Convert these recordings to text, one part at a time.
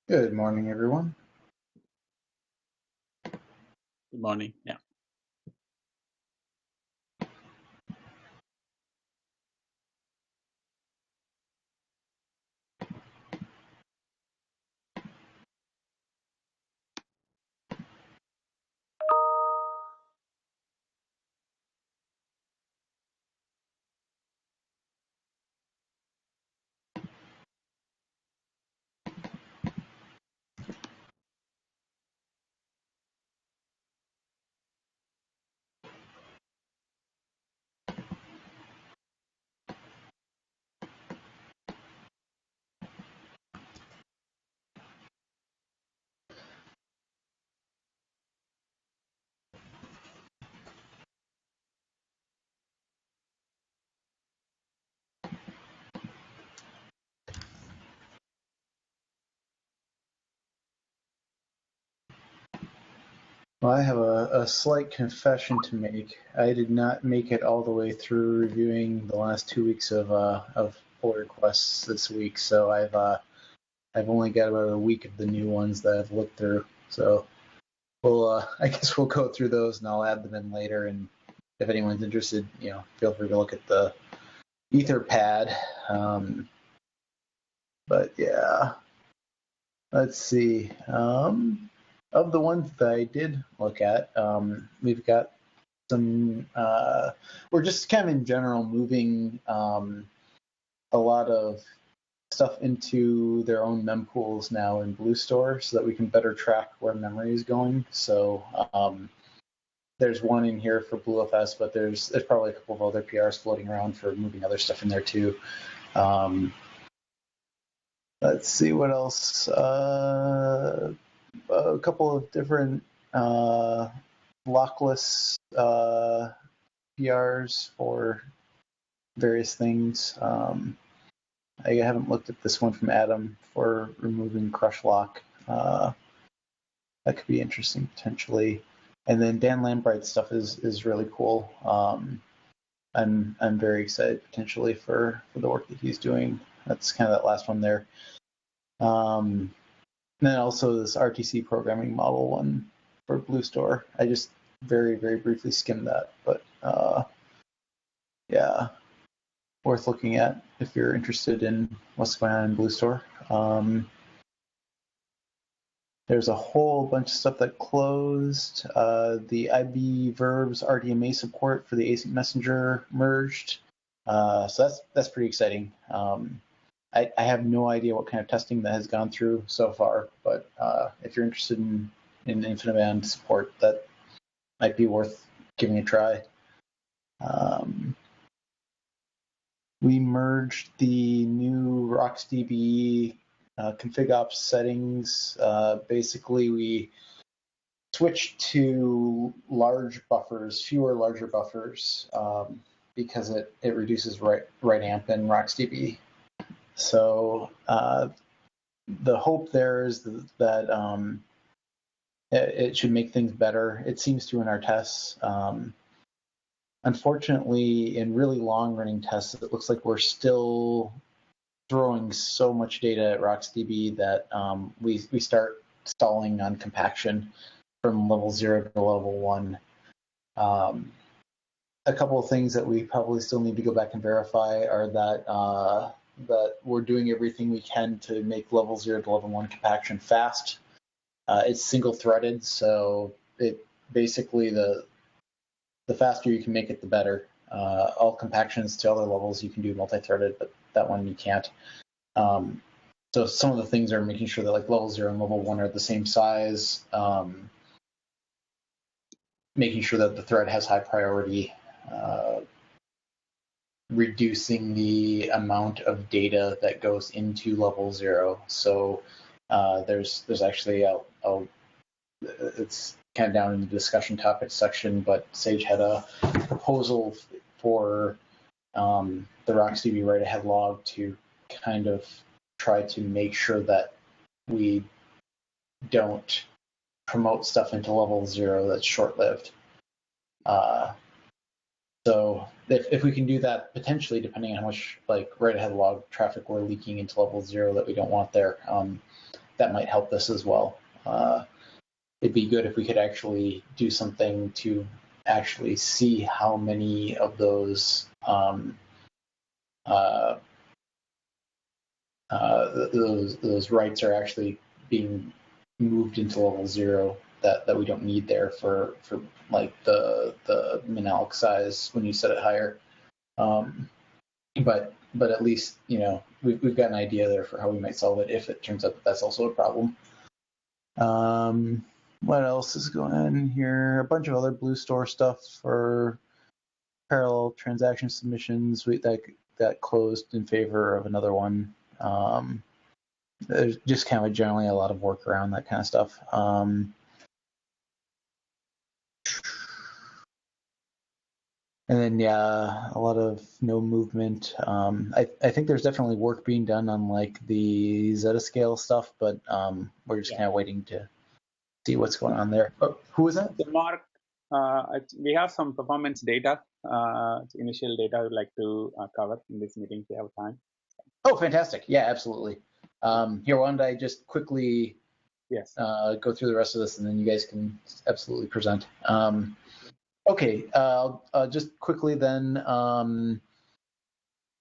Good morning, everyone. Good morning. Yeah. Well, I have a slight confession to make. I did not make it all the way through reviewing the last 2 weeks of pull requests this week, so I've only got about a week of the new ones that I've looked through. So I guess we'll go through those and I'll add them in later. And if anyone's interested, feel free to look at the Etherpad. But yeah, let's see. Of the ones that I did look at, we've got some. We're just kind of in general moving a lot of stuff into their own mempools now in BlueStore, so that we can better track where memory is going. So there's one in here for BlueFS, but there's probably a couple of other PRs floating around for moving other stuff in there too. Let's see what else. A couple of different lockless PRs for various things. I haven't looked at this one from Adam for removing crush lock. That could be interesting potentially. And then Dan Lambright's stuff is really cool. I'm very excited potentially for the work that he's doing. That's kind of that last one there. And then also this RTC programming model one for BlueStore. I just very, very briefly skimmed that, but yeah, worth looking at if you're interested in what's going on in BlueStore. There's a whole bunch of stuff that closed. The IB verbs RDMA support for the async messenger merged. So that's pretty exciting. I have no idea what kind of testing that has gone through so far, but if you're interested in InfiniBand support, that might be worth giving a try. We merged the new RocksDB config ops settings. Basically, we switched to large buffers, fewer larger buffers, because it reduces write amp in RocksDB. So the hope there is that it should make things better. It seems to in our tests. Unfortunately, in really long-running tests, it looks like we're still throwing so much data at RocksDB that we start stalling on compaction from level 0 to level 1. A couple of things that we probably still need to go back and verify are that we're doing everything we can to make level 0 to level 1 compaction fast. It's single-threaded, so it basically the faster you can make it, the better. All compactions to other levels you can do multi-threaded, but that one you can't. So some of the things are making sure that like level 0 and level 1 are the same size, making sure that the thread has high priority, reducing the amount of data that goes into level 0. So there's actually it's kind of down in the discussion topics section, but Sage had a proposal for the RocksDB write-ahead log to kind of try to make sure that we don't promote stuff into level 0 that's short-lived. So if we can do that, potentially, depending on how much like write-ahead log traffic we're leaking into level 0 that we don't want there, that might help this as well. It'd be good if we could actually do something to actually see how many of those those rights are actually being moved into level 0 that we don't need there for like the min-alloc size when you set it higher. But at least, you know, we've got an idea there for how we might solve it if it turns out that that's also a problem. What else is going on here? A bunch of other Blue Store stuff for parallel transaction submissions that closed in favor of another one. There's just kind of generally a lot of work around that kind of stuff. And then, yeah, a lot of no movement. I think there's definitely work being done on like the Zetascale stuff, but we're just kind of waiting to see what's going on there. Oh, who was that? So Mark, we have some performance data, initial data I would like to cover in this meeting if you have time. Oh, fantastic. Yeah, absolutely. Here, why don't I just quickly go through the rest of this, and then you guys can absolutely present. Okay, just quickly then,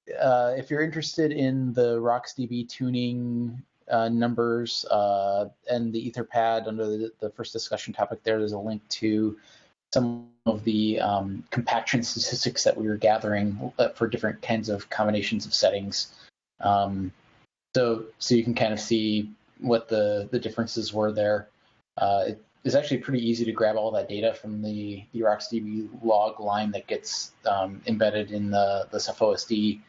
if you're interested in the RocksDB tuning numbers and the Etherpad under the first discussion topic there's a link to some of the compaction statistics that we were gathering for different kinds of combinations of settings. So you can kind of see what the differences were there. It's actually pretty easy to grab all that data from the RocksDB log line that gets embedded in the Ceph OSD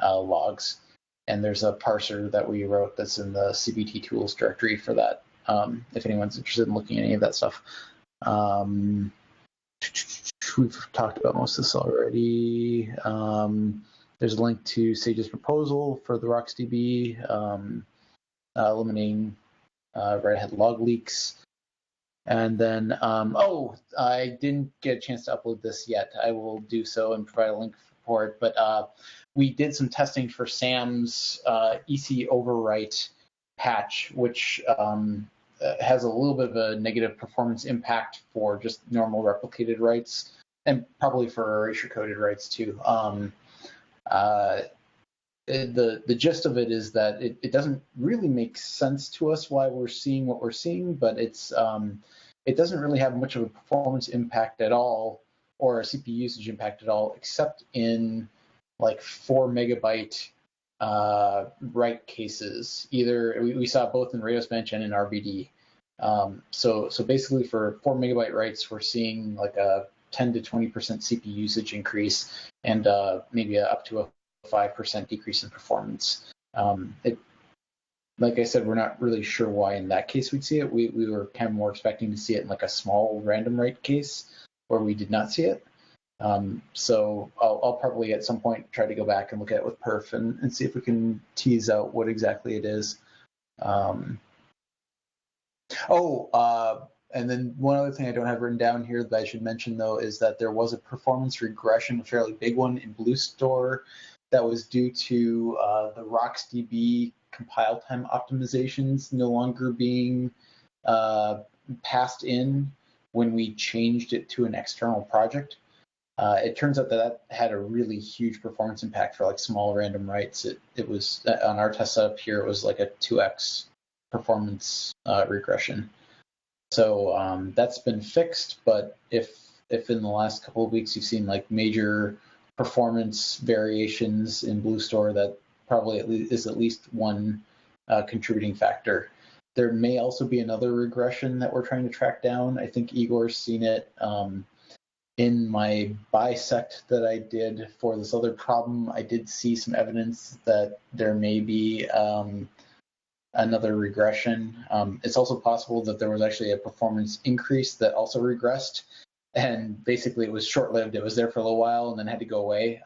logs. And there's a parser that we wrote that's in the CBT tools directory for that, if anyone's interested in looking at any of that stuff. We've talked about most of this already. There's a link to Sage's proposal for the RocksDB, eliminating Red Hat log leaks. And then, I didn't get a chance to upload this yet. I will do so and provide a link for it. But we did some testing for Sam's EC overwrite patch, which has a little bit of a negative performance impact for just normal replicated writes, and probably for erasure-coded writes too. The gist of it is that it doesn't really make sense to us why we're seeing what we're seeing, but it doesn't really have much of a performance impact at all, or a CPU usage impact at all, except in like 4 megabyte write cases. Either we saw both in Rados Bench and in RBD. So basically for 4 megabyte writes, we're seeing like a 10 to 20% CPU usage increase and maybe up to a 5% decrease in performance. Like I said, we're not really sure why in that case we'd see it. We were kind of more expecting to see it in like a small random write case where we did not see it. So I'll probably at some point try to go back and look at it with perf and see if we can tease out what exactly it is. And then one other thing I don't have written down here that I should mention, though, is that there was a performance regression, a fairly big one in Blue Store, that was due to the RocksDB compile time optimizations no longer being passed in when we changed it to an external project. It turns out that had a really huge performance impact for like small random writes. It was on our test setup here, it was like a 2x performance regression. So that's been fixed, but if in the last couple of weeks you've seen like major performance variations in Blue Store, that probably is at least one contributing factor. There may also be another regression that we're trying to track down. I think Igor's seen it in my bisect that I did for this other problem. I did see some evidence that there may be another regression. It's also possible that there was actually a performance increase that also regressed, and basically it was short-lived. It was there for a little while and then had to go away.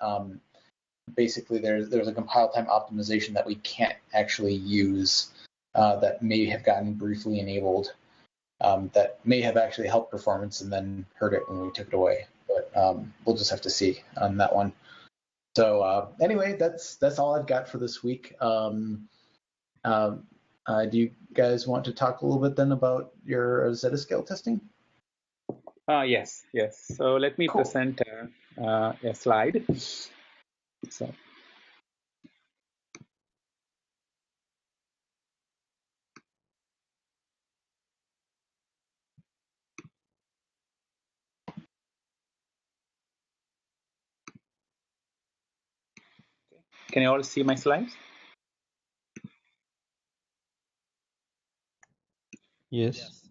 Basically, there's a compile time optimization that we can't actually use that may have gotten briefly enabled, that may have actually helped performance and then hurt it when we took it away. But we'll just have to see on that one. So anyway, that's all I've got for this week. Do you guys want to talk a little bit then about your Zetascale testing? Yes. So let me present a slide. So. Can you all see my slides? Yes.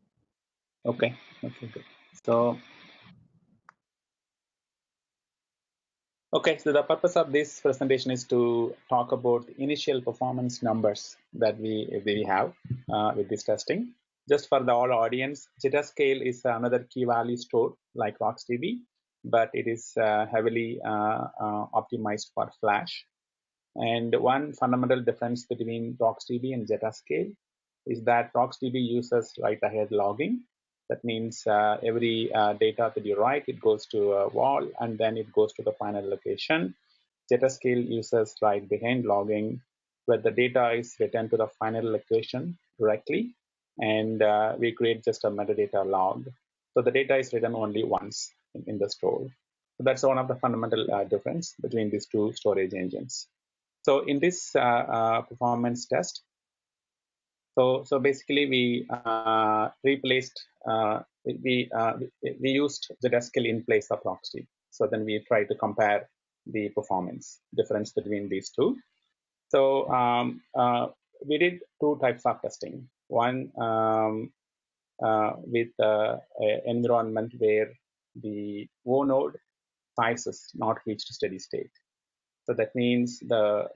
Okay, good. So the purpose of this presentation is to talk about the initial performance numbers that we have with this testing. Just for the all audience, Zetascale is another key value store like RocksDB, but it is heavily optimized for Flash. And one fundamental difference between RocksDB and Zetascale is that RocksDB uses write-ahead logging. That means every data that you write, it goes to a wall and then it goes to the final location. Zetascale uses write-behind logging, where the data is written to the final location directly, and we create just a metadata log. So the data is written only once in the store. So that's one of the fundamental difference between these two storage engines. So in this performance test, so basically we replaced we used Zetascale in place of Rocksdb. So then we try to compare the performance difference between these two. So we did two types of testing. One with environment where the O node size is not reached steady state. So that means the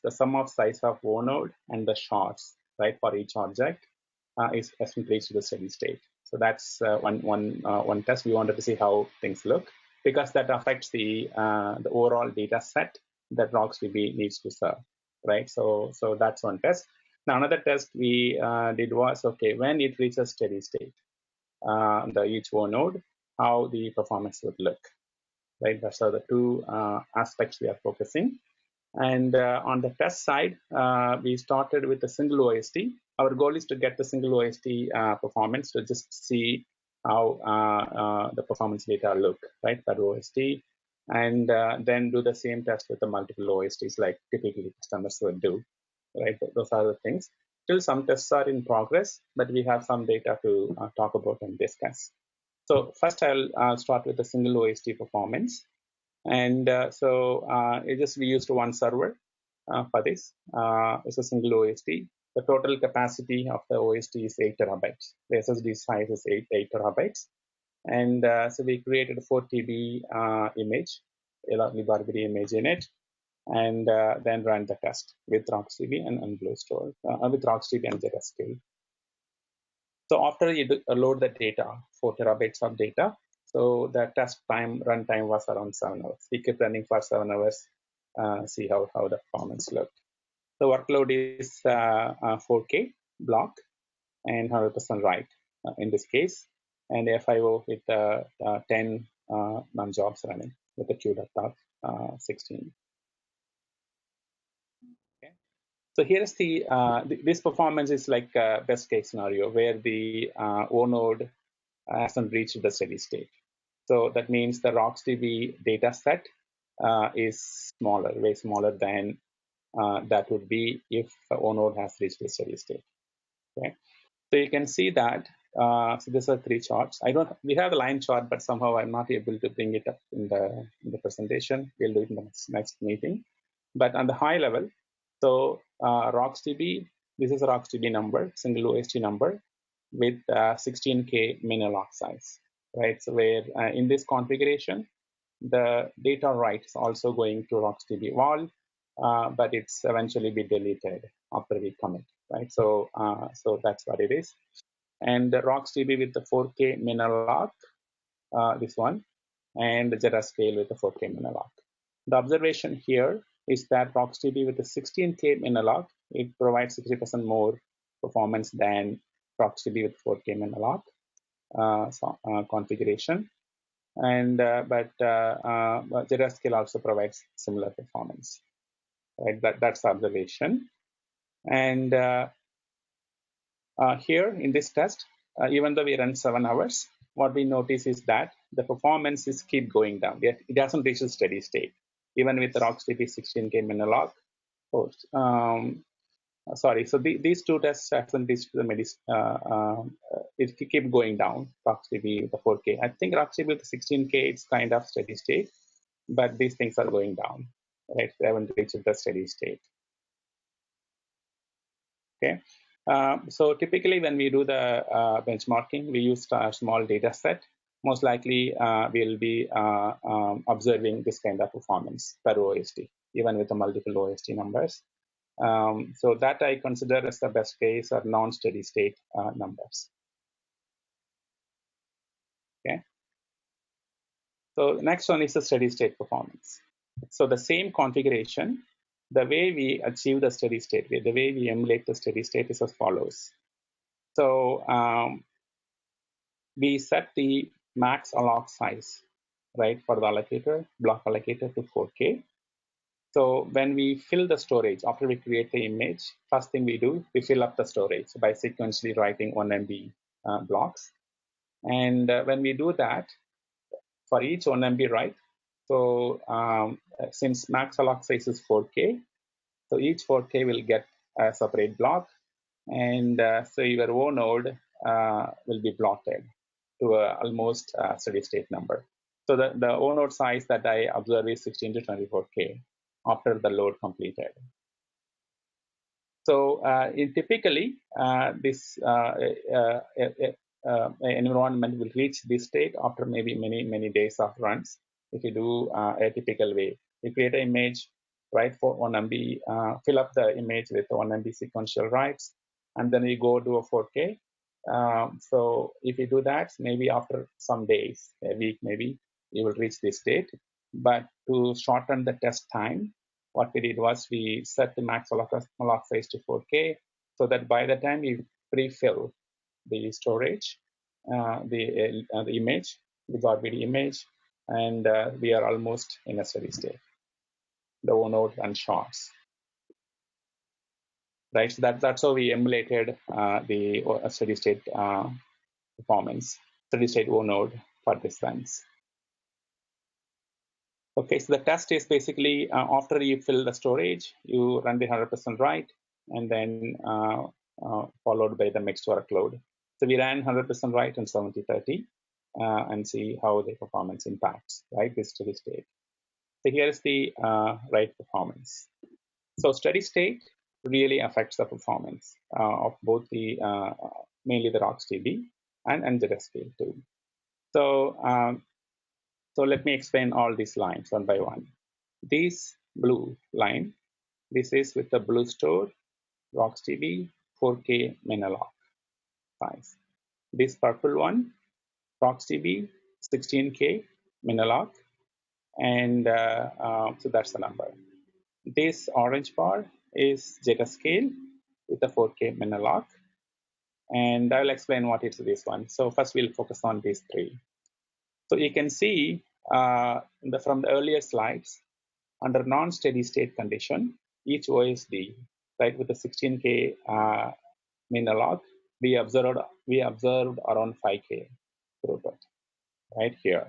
sum of size of O node and the shards, right, for each object has been placed to the steady state. So that's one test. We wanted to see how things look, because that affects the overall data set that RocksDB needs to serve, right? So that's one test. Now another test we did was, okay, when it reaches steady state, the each O node, how the performance would look, right? That's the two aspects we are focusing. And on the test side, we started with a single OST. Our goal is to get the single OST performance to just see how the performance data look, right, per OST. And then do the same test with the multiple OSTs like typically customers would do, right? Those are the things. Still some tests are in progress, but we have some data to talk about and discuss. So first I'll start with the single OST performance. And we used one server for this. It's a single OST. The total capacity of the OST is 8 terabytes. The SSD size is 8 terabytes. And so we created a 4 TB image, a library image in it, and then ran the test with RocksDB and BlueStore, with RocksDB and Zetascale. So after you load the data, 4 terabytes of data, so the test time, runtime was around 7 hours. We kept running for 7 hours, see how the performance looked. The workload is 4K block and 100% write in this case, and FIO with 10 non-jobs running with the queue.16. 16. Okay. So here's the this performance is like a best case scenario where the O node hasn't reached the steady state. So that means the RocksDB data set is smaller, way smaller than that would be if O node has reached the steady state. Okay. So you can see that. So these are three charts. We have a line chart, but somehow I'm not able to bring it up in the presentation. We'll do it in the next meeting. But on the high level, so RocksDB, this is a RocksDB number, single OST number with 16K min-log size, right? So where in this configuration, the data write is also going to RocksDB wall, but it's eventually be deleted after we commit, right? So that's what it is. And the RocksDB with the 4K min-log, this one, and the Zetascale with the 4K min-log. The observation here is that RocksDB with the 16K min-log, it provides 60% more performance than RocksDB with 4K min-log configuration. And but Zetascale also provides similar performance. Right, that's the observation. And Here in this test, even though we run 7 hours, what we notice is that the performance is keep going down. It doesn't reach a steady state, even with RocksDB 16K Minilog. Sorry, so these two tests hasn't reached the it keep going down. RocksDB the 4K. I think RocksDB with the 16K it's kind of steady state, but these things are going down. Right, they haven't reached the steady state. Okay. So typically when we do the benchmarking, we use a small data set. Most likely we'll be observing this kind of performance per OST, even with the multiple OST numbers. So that I consider as the best case or non-steady state numbers. Okay. So next one is the steady state performance. So the same configuration, the way we achieve the steady state, the way we emulate the steady state is as follows. So we set the max alloc size, right, for the allocator, block allocator to 4K. So when we fill the storage, after we create the image, first thing we do, we fill up the storage by sequentially writing 1 MB blocks. And when we do that, for each 1 MB write, so since max alloc size is 4K, so each 4K will get a separate block. And so your O node will be blotted to almost steady state number. So the O node size that I observe is 16 to 24K after the load completed. So typically, this environment will reach this state after maybe many days of runs. If you do a typical way, you create an image, write for 1 MB, fill up the image with 1 MB sequential writes, and then you go do a 4K. So if you do that, maybe after some days, a week maybe, you will reach this state. But to shorten the test time, what we did was we set the max alloc size to 4K, so that by the time we pre-fill the storage, the image, the GodVD image, and we are almost in a steady state. The O node and shorts. Right, so that's how we emulated the steady state performance, steady state O node for this runs. Okay, so the test is basically after you fill the storage, you run the 100% write, and then followed by the mixed workload. So we ran 100% write in 70/30 and see how the performance impacts, right, this steady state. So here is the write performance. So steady state really affects the performance of both the mainly the RocksDB and NZScale too. So so let me explain all these lines one by one. This blue line, this is with the blue store, RocksDB, 4K Minilog size. This purple one, RocksDB, 16K Minilog, and so that's the number. This orange bar is Zetascale with the 4K Minilog, and I'll explain what is this one. So first we'll focus on these three. So you can see from the earlier slides, under non-steady state condition, each OSD, right, with the 16K Minilog, we observed around 5K throughput, right here.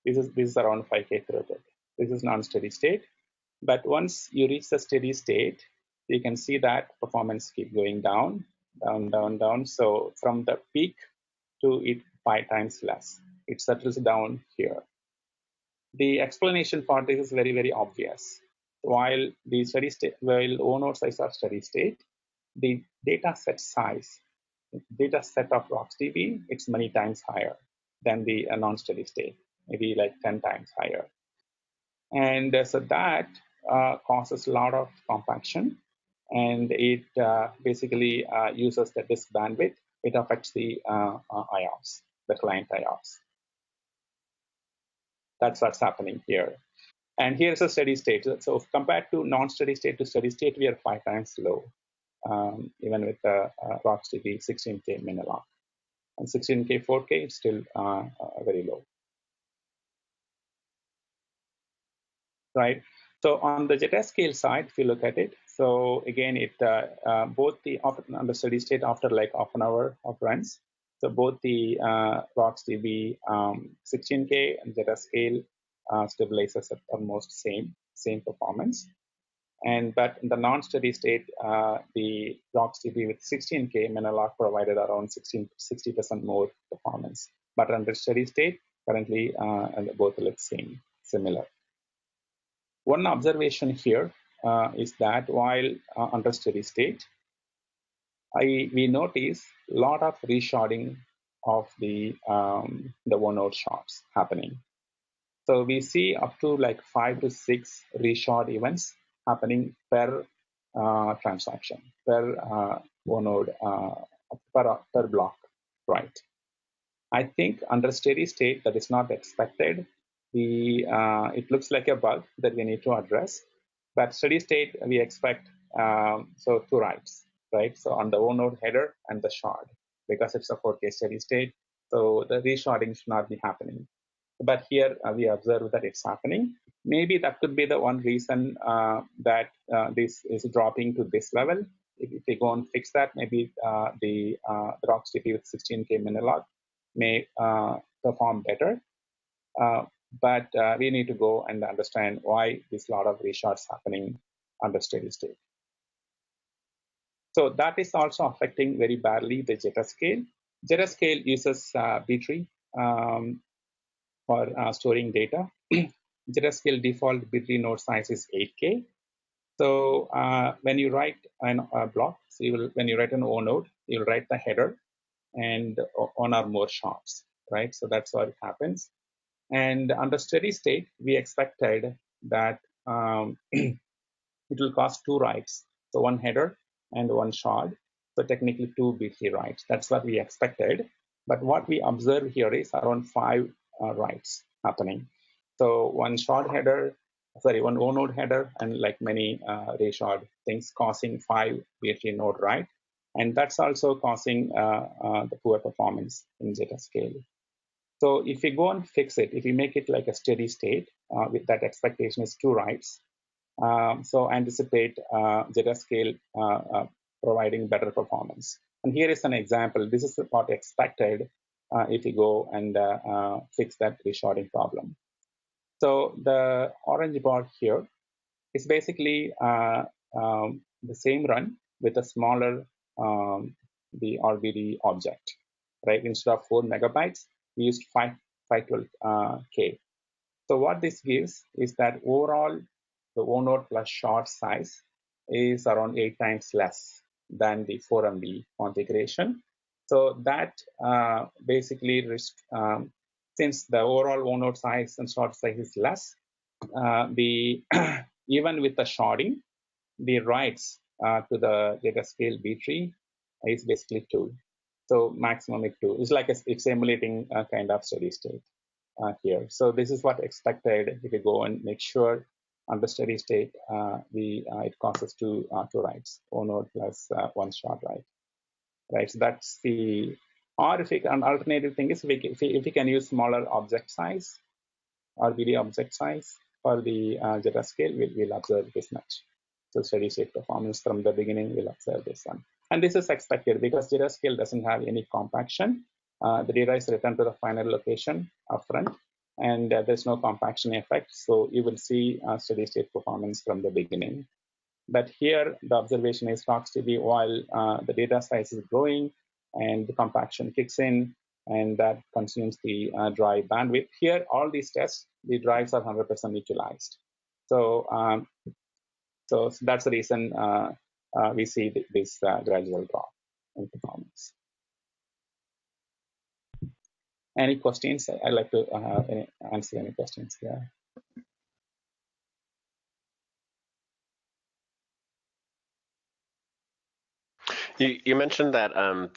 This is around 5K throughput. This is non-steady state. But once you reach the steady state, you can see that performance keep going down, down. So from the peak to it 5 times less, it settles down here. The explanation for this is very obvious. While the steady state, while O node size are steady state, the data set size, data set of RocksDB, it's many times higher than the non-steady state, maybe like 10 times higher. And so that causes a lot of compaction, and it basically uses the disk bandwidth. It affects the IOPS, the client IOPS. That's what's happening here. And here's a steady state. So compared to non-steady state to steady state, we are 5 times low, even with the RocksDB 16K Minilog. And 16K 4K is still very low. Right. So on the Zetascale side, if you look at it, so again, it both the on the steady state after like half an hour of runs. So both the RocksDB 16K and Zetascale stabilizers at almost same performance. But in the non-steady state, the RocksDB with 16K Menelog provided around 60% more performance. But under steady state, currently both look similar. One observation here is that while under steady state, we notice a lot of resharding of the OneNote shards happening. So we see up to like 5 to 6 reshard events happening per transaction, per OneNode, per block, right? I think under steady state that is not expected. It looks like a bug that we need to address. But steady state, we expect so 2 writes, right? So on the OneNode header and the shard, because it's a 4K steady state, so the resharding should not be happening. But here we observe that it's happening. Maybe that could be the one reason that this is dropping to this level. If we go and fix that, maybe the RocksDB with 16K Menelog may perform better. But we need to go and understand why this lot of reshards happening under steady state. So that is also affecting very badly the Zetascale. Zetascale uses B-tree for storing data. Zetascale default B-tree node size is 8K. So when you write a block, so when you write an O node, you'll write the header and one or more shards, right? So that's what happens. And under steady state, we expected that it will cost 2 writes. So one header and one shard. So technically 2 B-tree writes. That's what we expected. But what we observe here is around 5 writes happening. So one shard header, one O node header, and like many reshard things causing 5 B-tree node write. And that's also causing the poor performance in Zetascale. So if we go and fix it, if we make it like a steady state, with that expectation is 2 writes. So anticipate Zetascale providing better performance. And here is an example. This is what expected if we go and fix that resharding problem. So the orange bar here is basically the same run with a smaller the RBD object, right? Instead of 4 megabytes, we used 512K. So what this gives is that overall the OneNode plus shard size is around 8 times less than the 4 MB configuration. So that basically, since the overall OneNode size and shard size is less, even with the sharding, the writes to the Zetascale B-tree is basically 2. So maximum is 2. It's like it's emulating a kind of steady state here. So this is what expected if you go and make sure under steady state, it causes 2 writes, OneNode plus 1 shard write. Right. So that's the, or if an alternative thing is if we can use smaller object size, RBD object size for the Zetascale, we'll observe this much. So steady state performance from the beginning, we'll observe this one. And this is expected because Zetascale doesn't have any compaction. The data is returned to the final location upfront, and there's no compaction effect. So you will see steady state performance from the beginning. But here, the observation is RocksDB, while the data size is growing and the compaction kicks in, and that consumes the drive bandwidth. Here, all these tests, the drives are 100% utilized. So, so that's the reason we see this gradual drop in performance. Any questions? I'd like to answer any questions here. You mentioned that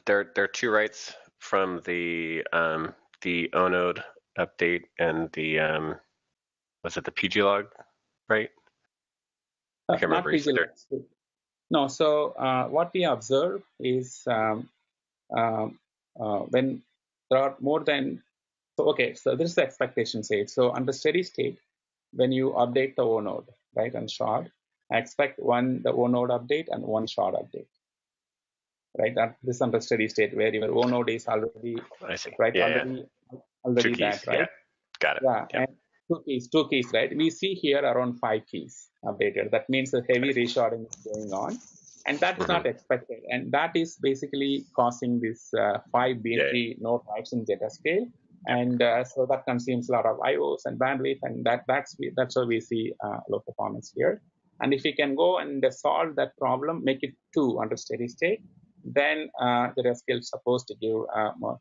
there are 2 writes from the ONode update and the was it the PG log, right? I can't remember. PG logs. No. So what we observe is when there are more than, so okay. So this is the expectation state. So under steady state, when you update the ONode, right, and shard. I expect the O node update and one shard update, right? That this is under steady state where your O node is already, I see. right, Yeah, already two keys. that, right? Yeah, got it. Yeah, Yep. and two keys, right? We see here around 5 keys updated. That means a heavy resharding is going on, and that is not expected. And that is basically causing this 5 B3 node writes in Zetascale. And so that consumes a lot of IOs and bandwidth, and that's why we see low performance here. And if we can go and solve that problem, make it 2 under steady state, then the Zetascale is supposed to give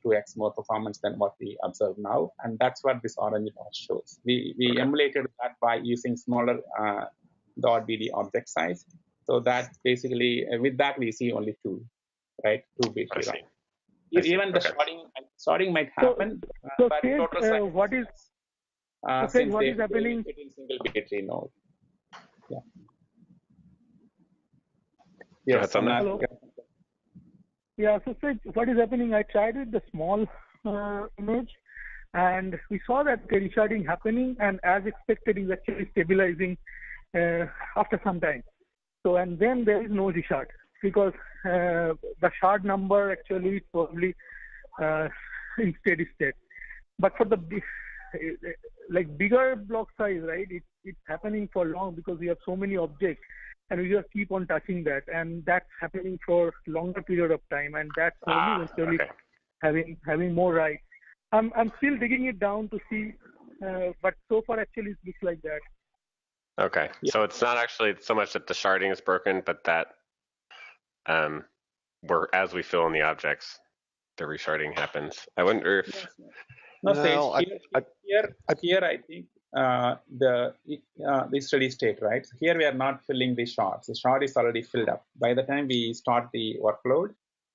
2x more performance than what we observe now, and that's what this orange dot shows. We emulated that by using smaller .dd object size, so that basically with that we see only 2, right? 2 bit. Even the sharding might happen, so but total size what is since what they is happening in single bit node. Yeah. Yes, Hello. Yeah, so what is happening, I tried with the small image, and we saw that the resharding happening, and as expected is actually stabilizing after some time. So, and then there is no reshard, because the shard number actually is probably in steady state. But for the bigger block size, right, it's happening for long because we have so many objects, and we just keep on touching that, and that's happening for longer period of time, and that's only eventually having more writes. I'm still digging it down to see, but so far actually it looks like that. Okay, so it's not actually so much that the sharding is broken, but that as we fill in the objects, the resharding happens. I wonder if here I think the steady state, right? So here we are not filling the shards. The shard is already filled up. By the time we start the workload,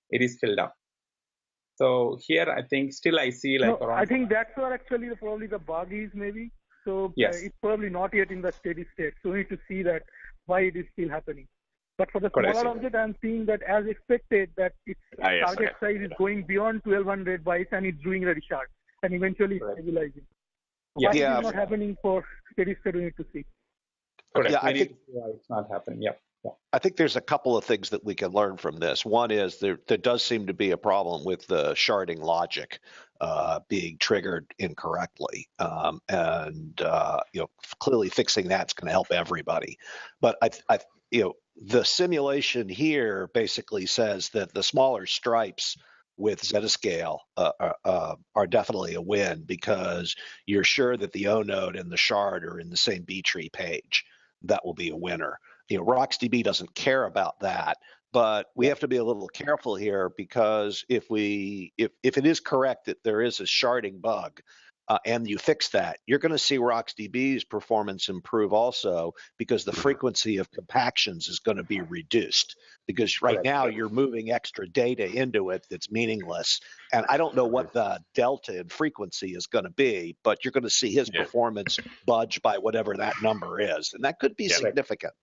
it is filled up. So here I think still I see like around. I think that's where actually probably the bug is maybe. So it's probably not yet in the steady state. So we need to see that why it is still happening. But for the smaller object, I'm seeing that as expected that its target size is going beyond 1200 bytes and it's doing a reshard and eventually stabilizing. Why it is not happening for steady state, we need to see. Yeah, I think why it's not happening. Yeah. I think there's a couple of things that we can learn from this. One is there does seem to be a problem with the sharding logic being triggered incorrectly, and clearly fixing that's going to help everybody. But the simulation here basically says that the smaller stripes with Zetascale are definitely a win because you're sure that the O node and the shard are in the same B tree page. That will be a winner. RocksDB doesn't care about that, but we have to be a little careful here because if it is correct that there is a sharding bug and you fix that, you're going to see RocksDB's performance improve also because the frequency of compactions is going to be reduced because right now you're moving extra data into it that's meaningless. And I don't know what the delta in frequency is going to be, but you're going to see his performance budge by whatever that number is. And that could be significant.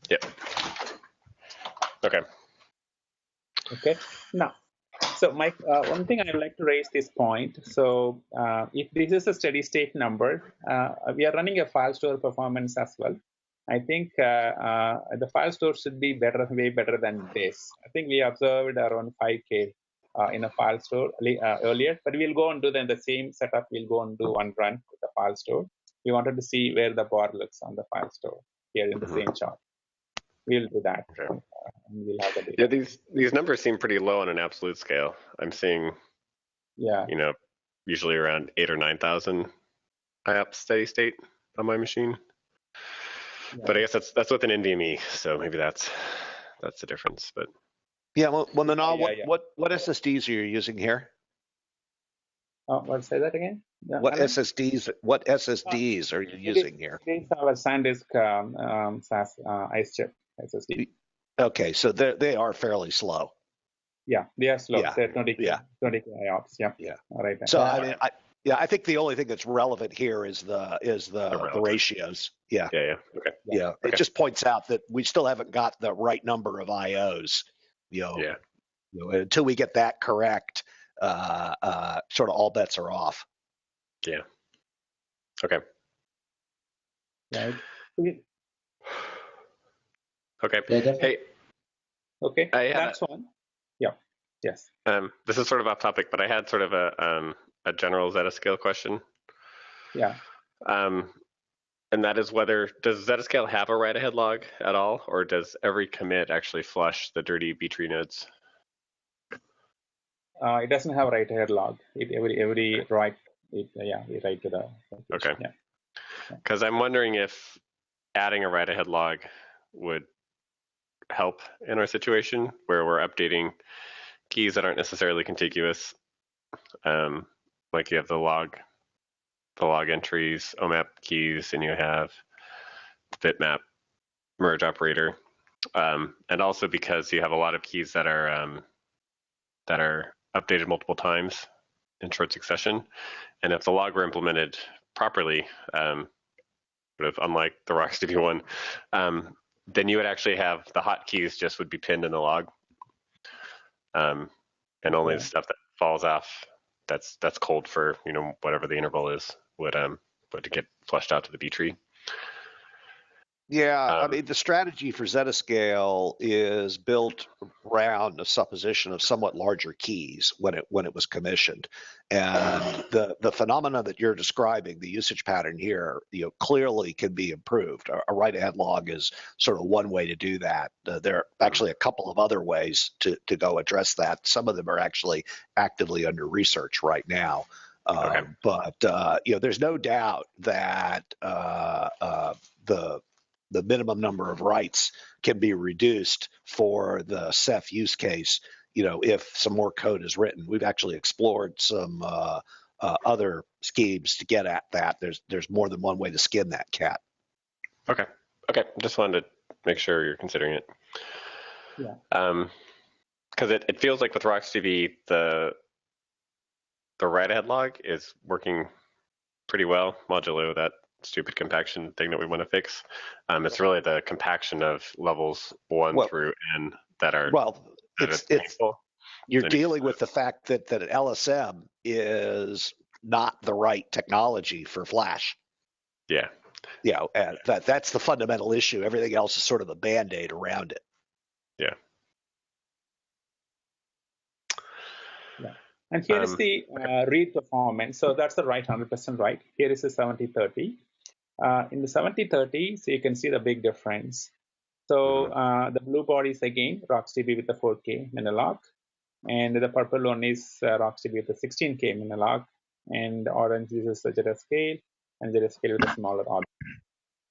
Yep. Okay. Now, so Mike, one thing I'd like to raise this point. So if this is a steady state number, we are running a file store performance as well. I think the file store should be way better than this. I think we observed around 5K in a file store earlier, but we'll go and do the same setup. We'll go and do one run with the file store. We wanted to see where the bar looks on the file store here in the same chart. We'll do that. Okay. And we'll have the data. Yeah, these numbers seem pretty low on an absolute scale. I'm seeing, usually around 8,000 or 9,000 IOPS steady state on my machine. Yeah. But I guess that's with an NVMe, so maybe that's the difference. But what SSDs are you using here? Say that again. Yeah, what SSDs are you using here? These are our SanDisk SAS ice chip SSD. Okay, so they are fairly slow. Yeah, they are slow. Yeah. They're 20 IOPS. Yeah. All right. So I think the only thing that's relevant here is the ratios. Yeah. Okay. Yeah. It just points out that we still haven't got the right number of IOs. Until we get that correct, sort of all bets are off. Yeah. Okay. Right. Okay. Yeah, definitely. Hey, Okay, I had that's one. Yeah. Yes. this is sort of off topic, but I had sort of a general Zettascale question. Yeah. And that is whether, does Zettascale have a write-ahead log at all, or does every commit actually flush the dirty B-tree nodes? It doesn't have write-ahead log. Every write, we write to the location. Okay. Yeah. Because I'm wondering if adding a write-ahead log would help in our situation where we're updating keys that aren't necessarily contiguous. Like you have the log entries, OMAP keys, and you have bitmap merge operator. And also because you have a lot of keys that are updated multiple times in short succession. And if the log were implemented properly, sort of unlike the RocksDB one, then you would actually have the hotkeys just would be pinned in the log. And only the stuff that falls off that's cold for, you know, whatever the interval is would get flushed out to the B tree. Yeah, I mean, the strategy for Zettascale is built around a supposition of somewhat larger keys when it was commissioned, and the phenomena that you're describing, the usage pattern here, you know, clearly can be improved. A write-ahead log is sort of one way to do that. There are actually a couple of other ways to go address that. Some of them are actually actively under research right now. Okay. But you know, there's no doubt that the minimum number of writes can be reduced for the Ceph use case, you know, if some more code is written. We've actually explored some other schemes to get at that. There's more than one way to skin that cat. Okay. Just wanted to make sure you're considering it. Yeah. Because it feels like with RocksDB, the write-ahead log is working pretty well, modulo that stupid compaction thing that we want to fix. It's really the compaction of levels 1 through N that are it's painful. You're dealing with the fact that an LSM is not the right technology for Flash. Yeah. You know, and that's the fundamental issue. Everything else is sort of a Band-Aid around it. Yeah. And here is the read performance. So that's the write 100% right. Here is the 70-30. In the 70-30, so you can see the big difference. So the blue body is again RocksDB with the 4K Minilog, and the purple one is RocksDB with the 16K Minilog, and the orange is the Zettascale, and Zettascale with a smaller object.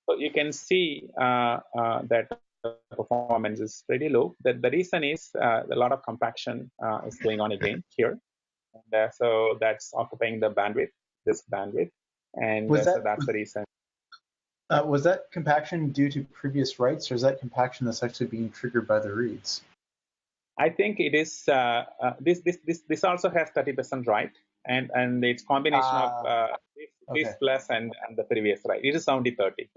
So you can see that the performance is pretty low. The reason is a lot of compaction is going on again here. And so that's occupying the bandwidth, this bandwidth. And so that's the reason. Was that compaction due to previous writes, or is that compaction that's actually being triggered by the reads? I think it is, this also has 30% write, and it's combination of this plus and the previous write. It is 70-30,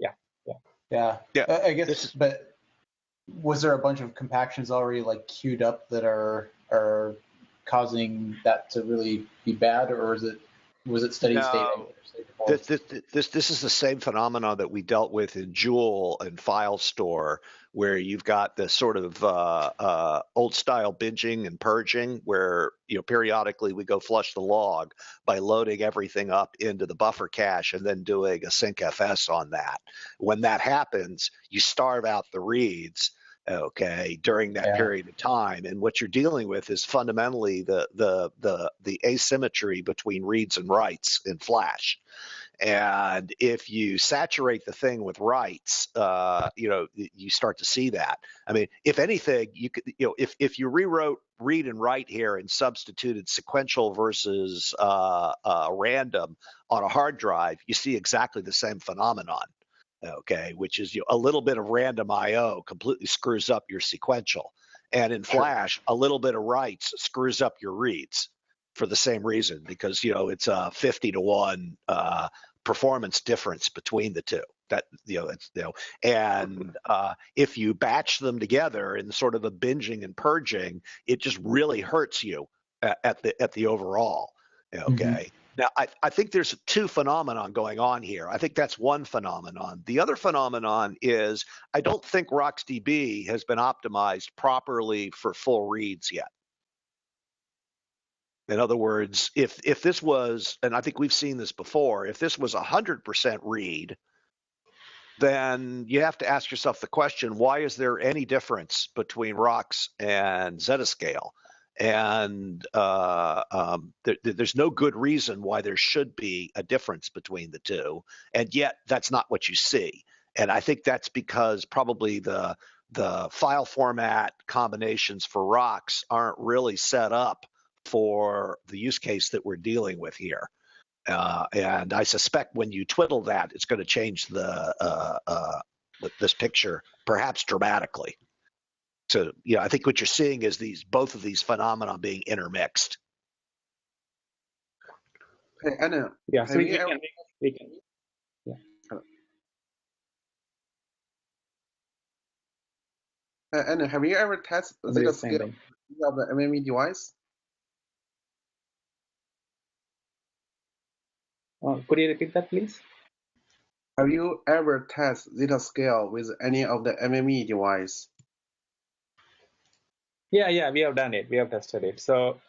yeah. I guess, but was there a bunch of compactions already like queued up that are causing that to really be bad, or was it steady state? This is the same phenomenon that we dealt with in Joule and File Store, where you've got this sort of old style binging and purging, where, you know, periodically we go flush the log by loading everything up into the buffer cache and then doing a syncfs on that. When that happens, you starve out the reads, okay, during that period of time, and what you're dealing with is fundamentally the asymmetry between reads and writes in Flash. And if you saturate the thing with writes, you know, you start to see that. I mean, if anything, you could, you know, if you rewrote read and write here and substituted sequential versus random on a hard drive, you see exactly the same phenomenon. Okay, which is, you know, a little bit of random I/O completely screws up your sequential, and in Flash, a little bit of writes screws up your reads for the same reason, because, you know, it's a 50-to-1 performance difference between the two. That, you know, it's, you know, and if you batch them together in sort of a binging and purging, it just really hurts you at the overall. Okay. Now, I think there's two phenomenon going on here. I think that's one phenomenon. The other phenomenon is I don't think RocksDB has been optimized properly for full reads yet. In other words, if this was, and I think we've seen this before, if this was 100% read, then you have to ask yourself the question, why is there any difference between ROX and Zetascale? And there's no good reason why there should be a difference between the two, and yet that's not what you see. And I think that's because probably the file format combinations for ROX aren't really set up for the use case that we're dealing with here. And I suspect when you twiddle that, it's going to change this picture perhaps dramatically. So, I think what you're seeing is both of these phenomena being intermixed. Hey, Anna. Yeah, so we can. Yeah. Anna, have you ever tested Zetascale of the NVMe device? Could you repeat that, please? Have you ever tested Zetascale with any of the NVMe device? Yeah, we have done it. We have tested it. So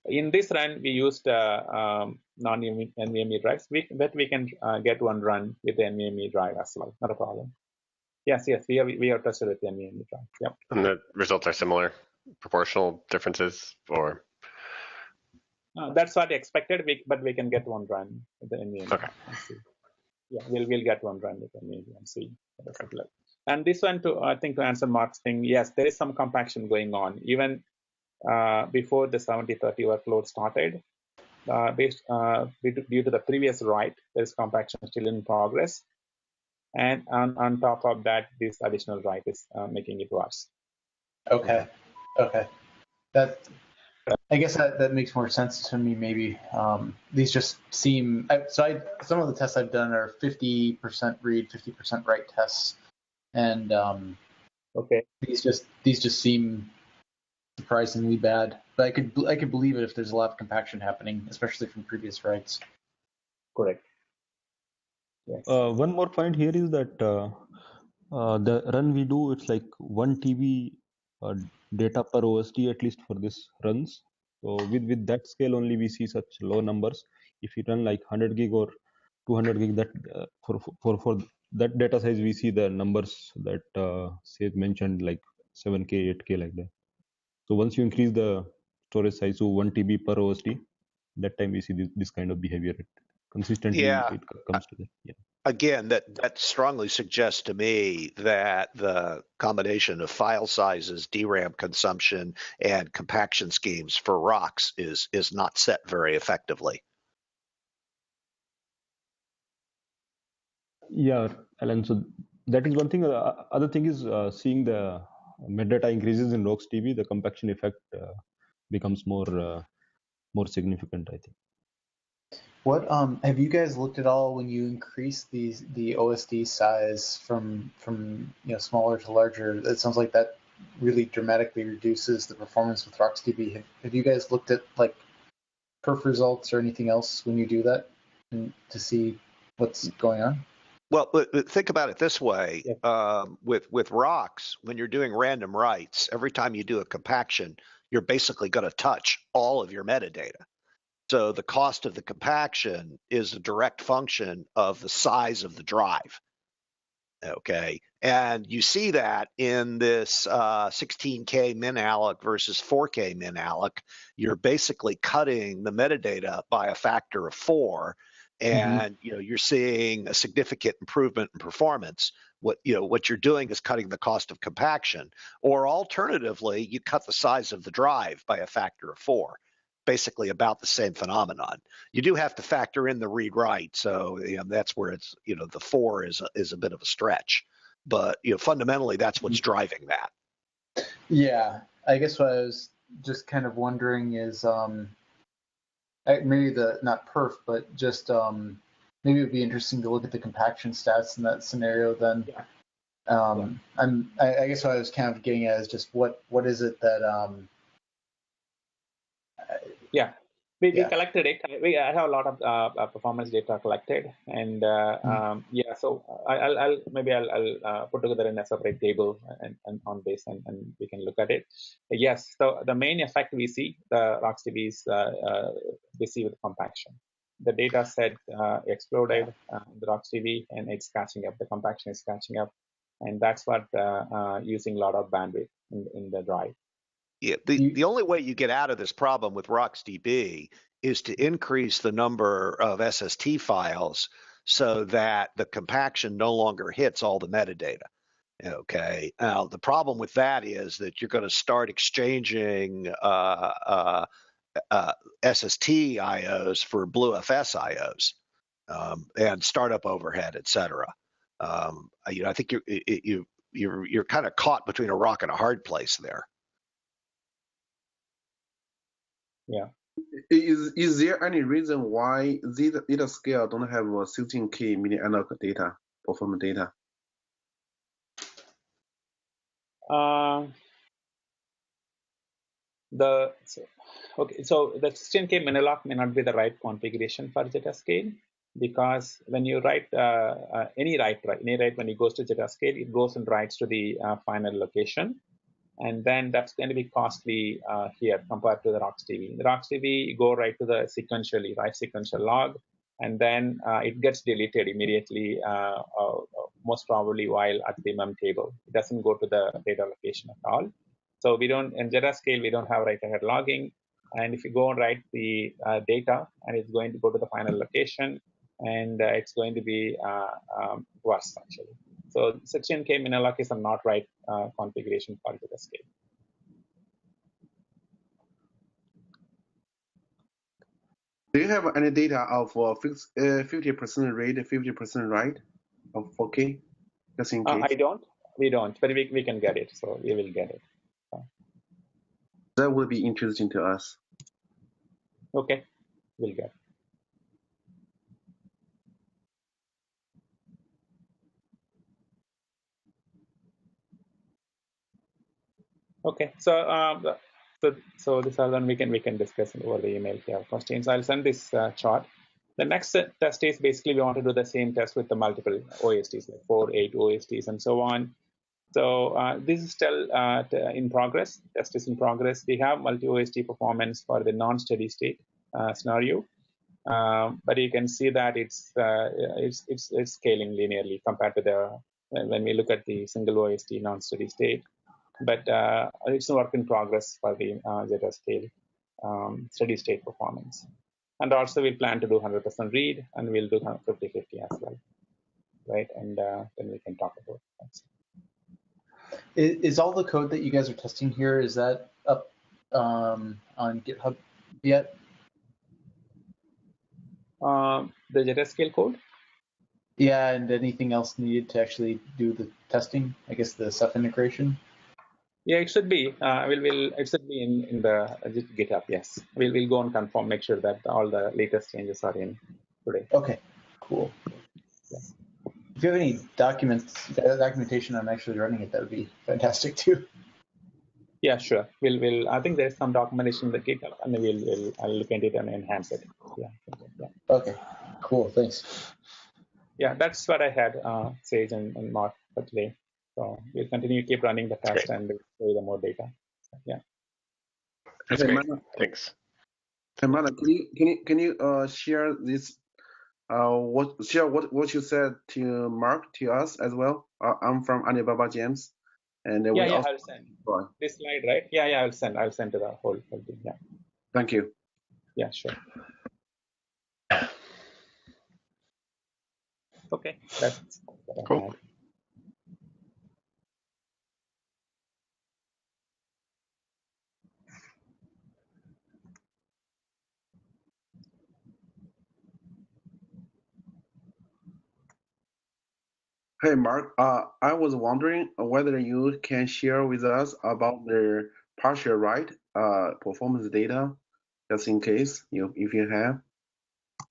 in this run, we used non-NVMe drives, but we can get one run with the NVMe drive as well. Not a problem. Yes, we have tested with the NVMe drive. Yep. And the results are similar, proportional differences, or? That's what I expected, but we can get one run with the NVMe. Okay. Yeah, we'll get one run with NVMe and see. And this one, I think to answer Mark's thing, yes, there is some compaction going on. Even before the 7030 workload started, due to the previous write, there is compaction still in progress. And on top of that, this additional write is making it worse. Okay. I guess that makes more sense to me. Maybe these just seem. Some of the tests I've done are 50% read, 50% write tests, and these just seem surprisingly bad. But I could believe it if there's a lot of compaction happening, especially from previous writes. Correct. Yes. One more point here is that the run we do, it's like 1 TB data per OSD at least for this runs. So with that scale only we see such low numbers. If you run like 100 gig or 200 gig, that for that data size we see the numbers that Seth mentioned, like 7K, 8K, like that. So once you increase the storage size to 1 TB per OSD, that time we see this kind of behavior. Consistently, it comes to that. Yeah. Again, that strongly suggests to me that the combination of file sizes, DRAM consumption, and compaction schemes for ROX is not set very effectively. Yeah, Alan. So that is one thing. Other thing is seeing the metadata increases in RocksDB, the compaction effect becomes more significant, I think. What have you guys looked at all when you increase the OSD size from smaller to larger? It sounds like that really dramatically reduces the performance with RocksDB. Have you guys looked at like perf results or anything else when you do that to see what's going on? Well, think about it this way. With ROX, when you're doing random writes, every time you do a compaction, you're basically going to touch all of your metadata. So the cost of the compaction is a direct function of the size of the drive. Okay. And you see that in this 16K min-alloc versus 4K min-alloc. You're basically cutting the metadata by a factor of 4. And you're seeing a significant improvement in performance. What you're doing is cutting the cost of compaction, or alternatively, you cut the size of the drive by a factor of 4. Basically, about the same phenomenon. You do have to factor in the read-write, so that's where it's the 4 is a bit of a stretch, but fundamentally that's what's driving that. Yeah, I guess what I was just kind of wondering is maybe not perf, but just maybe it would be interesting to look at the compaction stats in that scenario then. I guess what I was kind of getting at is just what is it that We Yeah. collected it. I have a lot of performance data collected, and yeah. So I'll put together in a separate table and on this, and we can look at it. Yes. So the main effect we see, the RocksDB is we see with compaction. The data set exploded in the RocksDB, and it's catching up. The compaction is catching up, and that's what using a lot of bandwidth in the drive. Yeah, the only way you get out of this problem with RocksDB is to increase the number of SST files so that the compaction no longer hits all the metadata. Okay. Now the problem with that is that you're going to start exchanging SST IOs for BlueFS IOs and startup overhead, et cetera. I think you're kind of caught between a rock and a hard place there. Yeah. Is there any reason why Zeta scale don't have 16K million analog data, performance data? So the 16K Minilock may not be the right configuration for Zetascale, because when you write any write when it goes to Zetascale, it goes and writes to the final location, and then that's going to be costly here compared to the RocksDB. The RocksDB, you go right to the write sequential log, and then it gets deleted immediately, most probably while at the mem table. It doesn't go to the data location at all. So we don't, in Zetascale, we don't have write-ahead logging. And if you go and write the data, and it's going to go to the final location, and it's going to be worse, actually. So 16K Minilock is a not right configuration for Zetascale. Do you have any data of 50% read, 50% write of 4K? Just in case. We don't, but we can get it. So we will get it. That would be interesting to us. Okay, we'll get it. Okay, so so this are then we can discuss over the email if you have questions. I'll send this chart. The next test is basically we want to do the same test with the multiple OSTs, like 4, 8 OSTs, and so on. So this is still in progress. Test is in progress. We have multi-OST performance for the non-steady state scenario, but you can see that it's scaling linearly compared to the when we look at the single OST non-steady state. But it's a work in progress for the Zetascale steady state performance. And also we plan to do 100% read, and we'll do 50-50 as well, right? And then we can talk about that. Is all the code that you guys are testing here, is that up on GitHub yet? The Zetascale code? Yeah, and anything else needed to actually do the testing? I guess the Ceph integration? Yeah, it should be. It should be in the GitHub. Yes, we'll go and confirm, make sure that all the latest changes are in today. Okay, cool. Yeah. If you have any documentation on actually running it, that would be fantastic too. Yeah, sure. I think there's some documentation in the GitHub, and I'll look into it and enhance it. Yeah. Okay, cool. Thanks. Yeah, that's what I had, Sage and Mark, for today. So we'll continue to keep running the test and show you the more data. Yeah. That's great. Thanks. Hey, Mana, can you share this? What you said to Mark to us as well? I'm from Alibaba James, and I'll send this slide, right? Yeah, I'll send to the whole thing. Yeah. Thank you. Yeah, sure. Okay, that's cool. Hey, Mark, I was wondering whether you can share with us about the partial write performance data, just in case, if you have.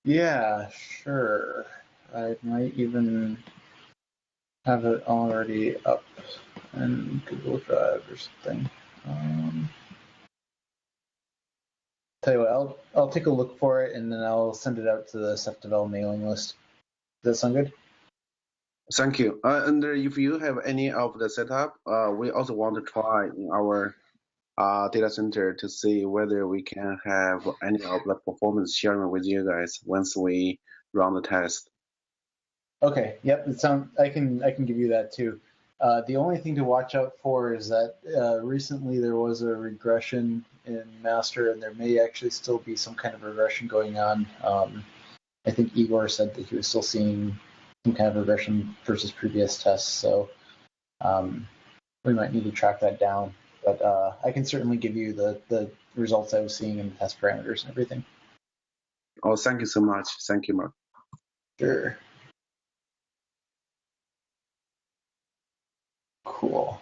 Yeah, sure. I might even have it already up in Google Drive or something. Tell you what, I'll take a look for it and then I'll send it out to the Ceph Develop mailing list. Does that sound good? Thank you. And if you have any of the setup, we also want to try in our data center to see whether we can have any of the performance sharing with you guys once we run the test. Okay. Yep. I can give you that too. The only thing to watch out for is that recently there was a regression in master, and there may actually still be some kind of regression going on. I think Igor said that he was still seeing some kind of regression versus previous tests, so we might need to track that down. But I can certainly give you the results I was seeing in the test parameters and everything. Oh, thank you so much. Thank you, Mark. Sure. Cool.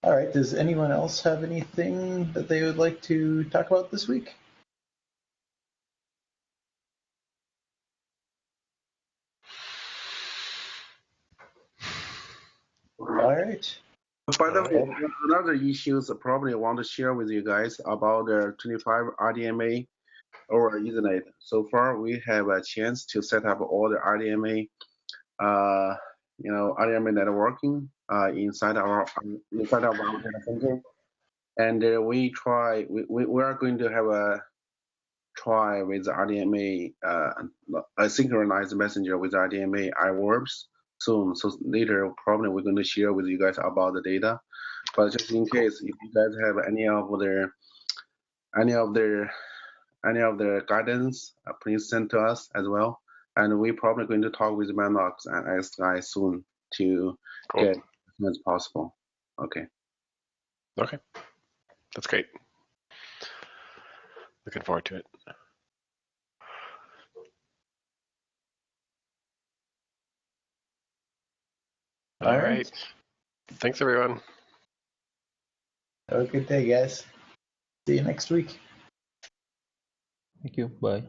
All right. Does anyone else have anything that they would like to talk about this week? All right. By the way, another issues I probably want to share with you guys about the 25 RDMA over Ethernet. So far, we have a chance to set up all the RDMA, RDMA networking inside our data center. And we are going to have a try with RDMA, a synchronized messenger with RDMA iWorbs soon. So later, probably we're going to share with you guys about the data. But just in case, if you guys have any of their guidance, please send to us as well. And we're probably going to talk with Manox and XGuy soon to get as soon as possible. Okay. Okay. That's great. Looking forward to it. All right. Thanks, everyone. Have a good day, guys. See you next week. Thank you. Bye.